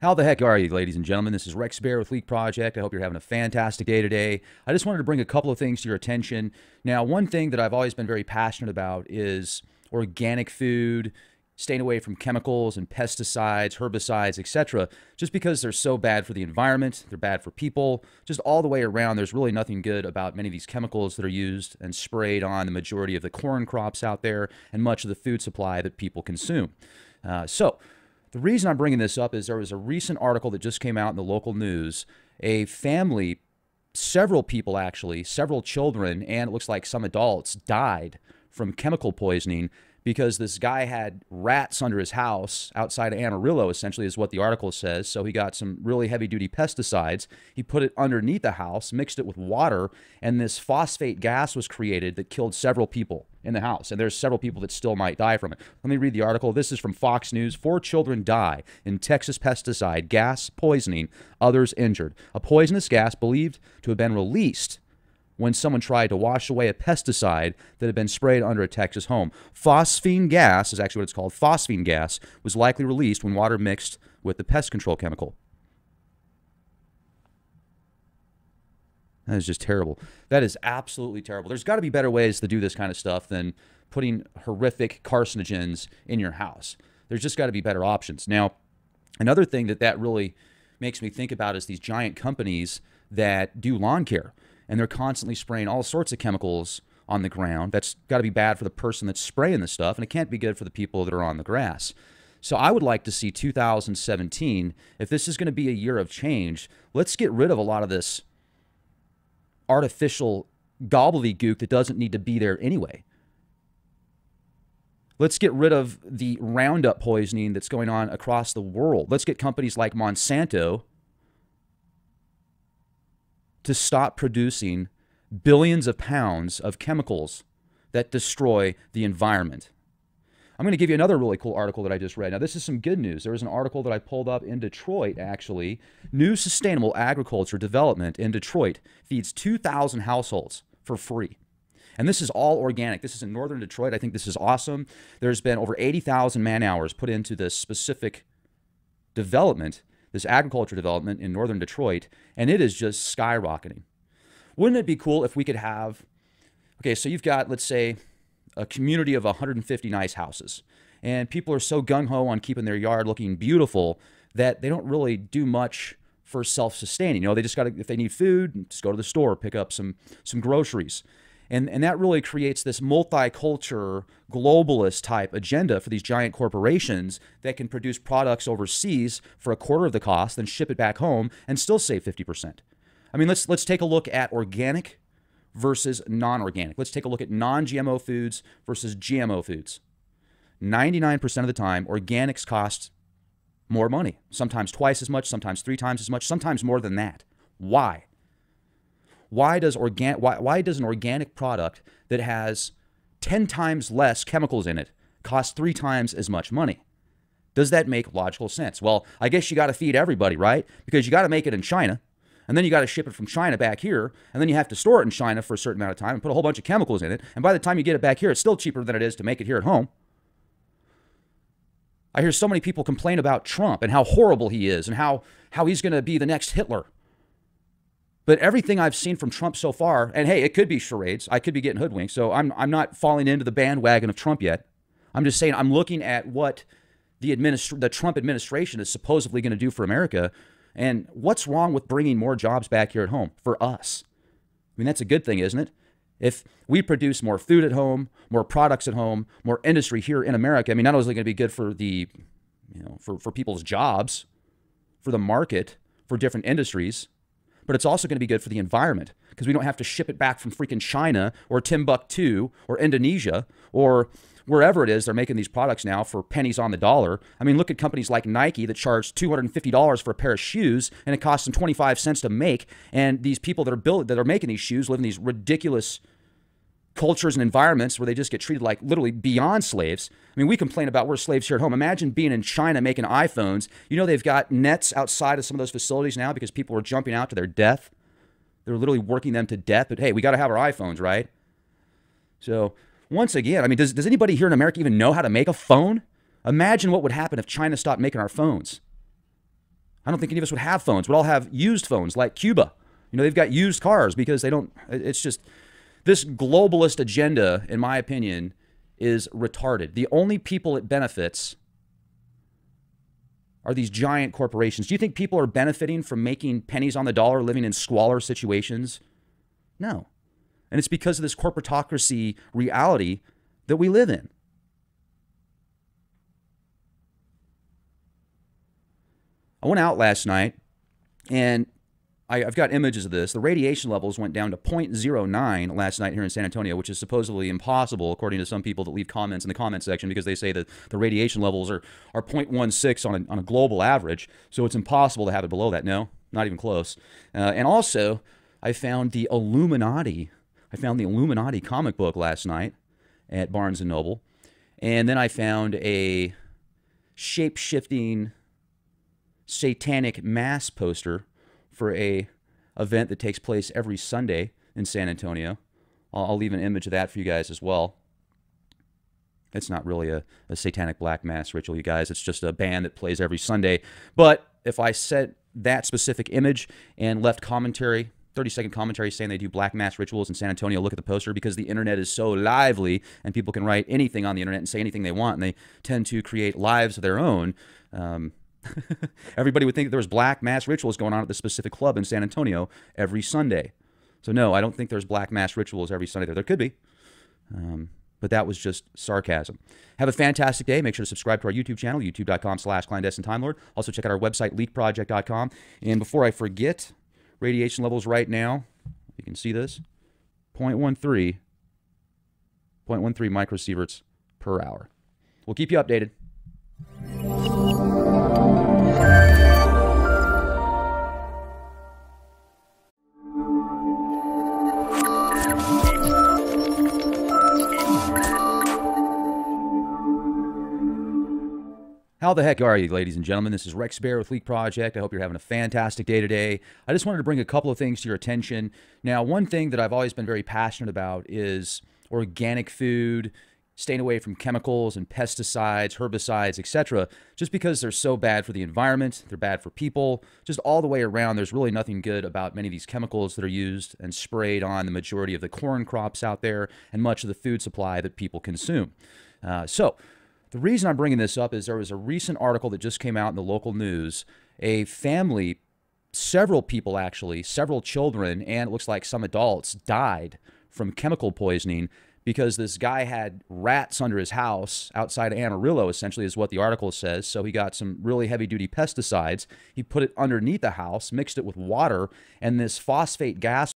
How the heck are you, ladies and gentlemen? This is Rex Bear with Leak Project. I hope you're having a fantastic day today. I just wanted to bring a couple of things to your attention. Now, one thing that I've always been very passionate about is organic food, staying away from chemicals and pesticides, herbicides, etc. Just because they're so bad for the environment, they're bad for people, just all the way around. There's really nothing good about many of these chemicals that are used and sprayed on the majority of the corn crops out there and much of the food supply that people consume. The reason I'm bringing this up is there was a recent article that just came out in the local news. A family, several people actually, several children, and it looks like some adults died from chemical poisoning because this guy had rats under his house outside of Amarillo, essentially, is what the article says. So he got some really heavy-duty pesticides. He put it underneath the house, mixed it with water, and this phosphate gas was created that killed several people in the house. And there's several people that still might die from it. Let me read the article. This is from Fox News. 4 children die in Texas pesticide gas poisoning, others injured. A poisonous gas believed to have been released when someone tried to wash away a pesticide that had been sprayed under a Texas home. Phosphine gas is actually what it's called. Phosphine gas was likely released when water mixed with the pest control chemical. That is just terrible. That is absolutely terrible. There's got to be better ways to do this kind of stuff than putting horrific carcinogens in your house. There's just got to be better options. Now, another thing that really makes me think about is these giant companies that do lawn care. And they're constantly spraying all sorts of chemicals on the ground. That's got to be bad for the person that's spraying the stuff, and it can't be good for the people that are on the grass. So I would like to see 2017, if this is going to be a year of change, let's get rid of a lot of this artificial gobbledygook that doesn't need to be there anyway. Let's get rid of the Roundup poisoning that's going on across the world. Let's get companies like Monsanto to stop producing billions of pounds of chemicals that destroy the environment. I'm going to give you another really cool article that I just read. Now, this is some good news. There was an article that I pulled up in Detroit, actually. New sustainable agriculture development in Detroit feeds 2,000 households for free. And this is all organic. This is in northern Detroit. I think this is awesome. There's been over 80,000 man-hours put into this specific development, this agriculture development in northern Detroit, and it is just skyrocketing. Wouldn't it be cool if we could have, okay, so you've got, let's say, a community of 150 nice houses, and people are so gung-ho on keeping their yard looking beautiful that they don't really do much for self-sustaining. You know, they just got to, if they need food, just go to the store, pick up some groceries. And that really creates this multicultural, globalist type agenda for these giant corporations that can produce products overseas for a quarter of the cost, then ship it back home and still save 50%. I mean, let's take a look at organic versus non-organic. Let's take a look at non-GMO foods versus GMO foods. 99% of the time, organics cost more money, sometimes twice as much, sometimes 3 times as much, sometimes more than that. Why? Why does an organic product that has 10 times less chemicals in it cost 3 times as much money? Does that make logical sense? Well, I guess you got to feed everybody, right? Because you got to make it in China, and then you got to ship it from China back here, and then you have to store it in China for a certain amount of time and put a whole bunch of chemicals in it, and by the time you get it back here, it's still cheaper than it is to make it here at home. I hear so many people complain about Trump and how horrible he is and how he's going to be the next Hitler. But everything I've seen from Trump so far, and hey, it could be charades. I could be getting hoodwinked, so I'm not falling into the bandwagon of Trump yet. I'm just saying I'm looking at what the Trump administration is supposedly going to do for America, and what's wrong with bringing more jobs back here at home for us? I mean, that's a good thing, isn't it? If we produce more food at home, more products at home, more industry here in America, I mean, not only is it going to be good for the, for people's jobs, for the market, for different industries, but it's also going to be good for the environment because we don't have to ship it back from freaking China or Timbuktu or Indonesia or wherever it is they're making these products now for pennies on the dollar. I mean, look at companies like Nike that charge $250 for a pair of shoes and it costs them 25 cents to make. And these people that are making these shoes live in these ridiculous cultures and environments where they just get treated like literally beyond slaves. I mean, we complain about we're slaves here at home. Imagine being in China making iPhones. You know, they've got nets outside of some of those facilities now because people are jumping out to their death. They're literally working them to death. But hey, we got to have our iPhones, right? So once again, I mean, does anybody here in America even know how to make a phone? Imagine what would happen if China stopped making our phones. I don't think any of us would have phones. We'd all have used phones like Cuba. You know, they've got used cars because they don't, it's just, this globalist agenda, in my opinion, is retarded. The only people it benefits are these giant corporations. Do you think people are benefiting from making pennies on the dollar, living in squalor situations? No. And it's because of this corporatocracy reality that we live in. I went out last night, and I've got images of this. The radiation levels went down to 0.09 last night here in San Antonio, which is supposedly impossible, according to some people that leave comments in the comment section, because they say that the radiation levels are 0.16 on a global average, so it's impossible to have it below that. No, not even close. And also, I found the Illuminati. I found the Illuminati comic book last night at Barnes & Noble, and then I found a Shapeshifting Satanic mass poster for a event that takes place every Sunday in San Antonio. I'll leave an image of that for you guys as well. It's not really a satanic black mass ritual, you guys. It's just a band that plays every Sunday. But if I set that specific image and left commentary, 30-second commentary saying they do black mass rituals in San Antonio, look at the poster, because the internet is so lively and people can write anything on the internet and say anything they want, and they tend to create lives of their own. Everybody would think that there was black mass rituals going on at this specific club in San Antonio every Sunday. So no, I don't think there's black mass rituals every Sunday there. There could be, but that was just sarcasm. Have a fantastic day. Make sure to subscribe to our YouTube channel, youtube.com/clandestineTimeLord. Also check out our website, leakproject.com. And before I forget, radiation levels right now, you can see this, 0.13 microsieverts per hour. We'll keep you updated. How the heck are you, ladies and gentlemen? This is Rex Bear with Leak Project. I hope you're having a fantastic day today. I just wanted to bring a couple of things to your attention. Now, one thing that I've always been very passionate about is organic food, staying away from chemicals and pesticides, herbicides, etc. Just because they're so bad for the environment, they're bad for people, just all the way around. There's really nothing good about many of these chemicals that are used and sprayed on the majority of the corn crops out there and much of the food supply that people consume. So the reason I'm bringing this up is there was a recent article that just came out in the local news. A family, several people actually, several children, and it looks like some adults died from chemical poisoning because this guy had rats under his house outside of Amarillo, essentially, is what the article says. So he got some really heavy-duty pesticides. He put it underneath the house, mixed it with water, and this phosphate gas